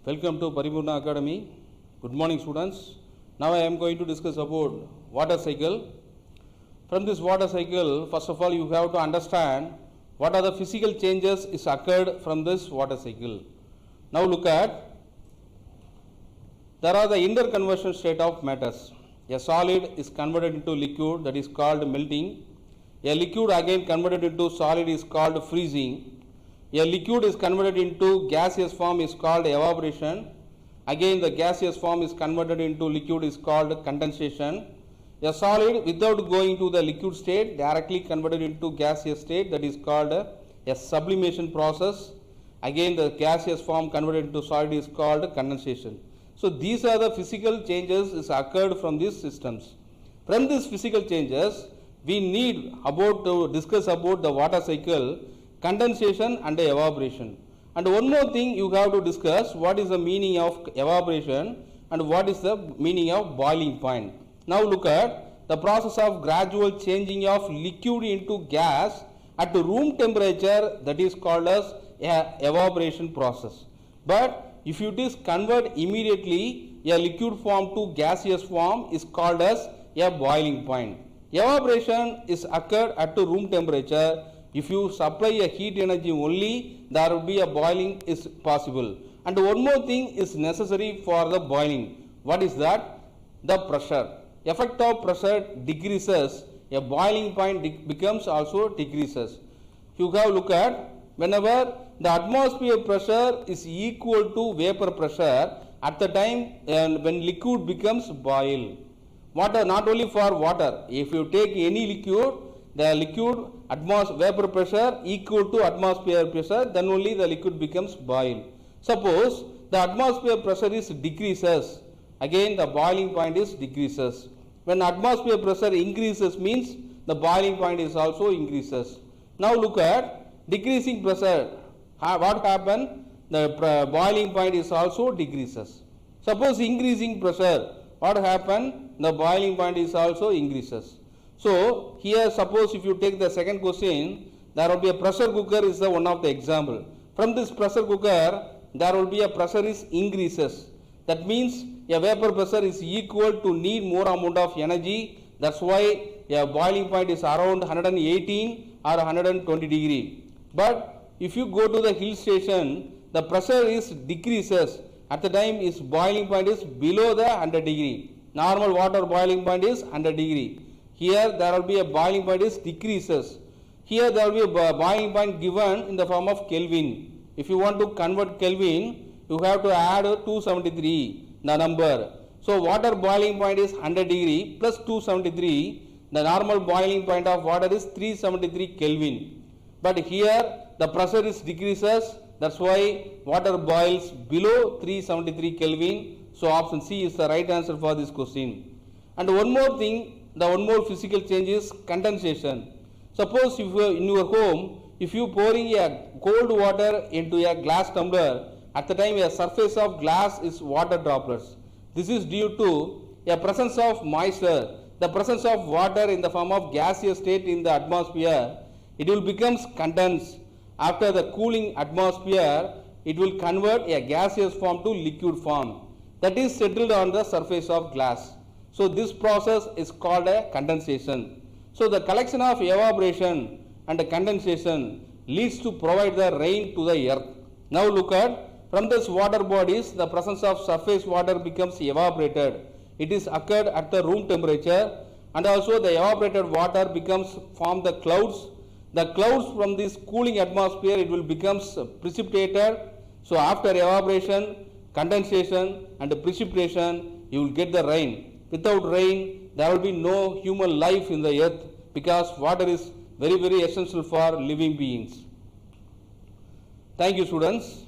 Welcome to Paripurna Academy. Good morning, students. Now I am going to discuss about water cycle. From this water cycle, first of all, you have to understand what are the physical changes is occurred from this water cycle. Now look at, there are the interconversion state of matters. A solid is converted into liquid, that is called melting. A liquid again converted into solid is called freezing. A liquid is converted into gaseous form is called evaporation. Again the gaseous form is converted into liquid is called condensation. A solid without going to the liquid state directly converted into gaseous state, that is called a sublimation process. Again the gaseous form converted into solid is called condensation. So these are the physical changes is occurred from these systems. From these physical changes we need to discuss about the water cycle, condensation and evaporation. And one more thing you have to discuss, what is the meaning of evaporation and what is the meaning of boiling point. Now look at the process of gradual changing of liquid into gas at room temperature, that is called as evaporation process. But if it is convert immediately a liquid form to gaseous form is called as a boiling point. Evaporation is occurred at room temperature. If you supply a heat energy only, there will be a boiling is possible. And one more thing is necessary for the boiling. What is that? The pressure. Effect of pressure decreases, a boiling point becomes also decreases. You have look at, whenever the atmosphere pressure is equal to vapor pressure, at the time when liquid becomes boil. Water, not only for water, if you take any liquid, the liquid vapor pressure equal to atmosphere pressure, then only the liquid becomes boil. Suppose the atmosphere pressure is decreases, again the boiling point is decreases. When atmosphere pressure increases means the boiling point is also increases. Now look at decreasing pressure. What happen? The boiling point is also decreases. Suppose increasing pressure, what happen? The boiling point is also increases. So here suppose if you take the second question, there will be a pressure cooker is the one of the example. From this pressure cooker there will be a pressure is increases. That means a vapor pressure is equal to need more amount of energy. That's why a boiling point is around 118 or 120 degree. But if you go to the hill station, the pressure is decreases. At the time is boiling point is below the 100 degree. Normal water boiling point is 100 degree. Here there will be a boiling point is decreases. Here there will be a boiling point given in the form of Kelvin. If you want to convert Kelvin, you have to add 273, the number. So water boiling point is 100 degree plus 273. The normal boiling point of water is 373 Kelvin. But here the pressure is decreases. That's why water boils below 373 Kelvin. So option C is the right answer for this question. And one more thing, the one more physical change is condensation. Suppose if you in your home, if you pouring a cold water into a glass tumbler, at the time a surface of glass is water droplets. This is due to a presence of moisture, the presence of water in the form of gaseous state in the atmosphere. It will becomes condensed. After the cooling atmosphere, it will convert a gaseous form to liquid form. That is settled on the surface of glass. So this process is called a condensation. So the collection of evaporation and the condensation leads to provide the rain to the earth. Now look at, from this water bodies, the presence of surface water becomes evaporated. It is occurred at the room temperature, and also the evaporated water becomes form the clouds. The clouds from this cooling atmosphere, it will becomes precipitated. So after evaporation, condensation and precipitation, you will get the rain. Without rain, there will be no human life in the earth because water is very, very essential for living beings. Thank you, students.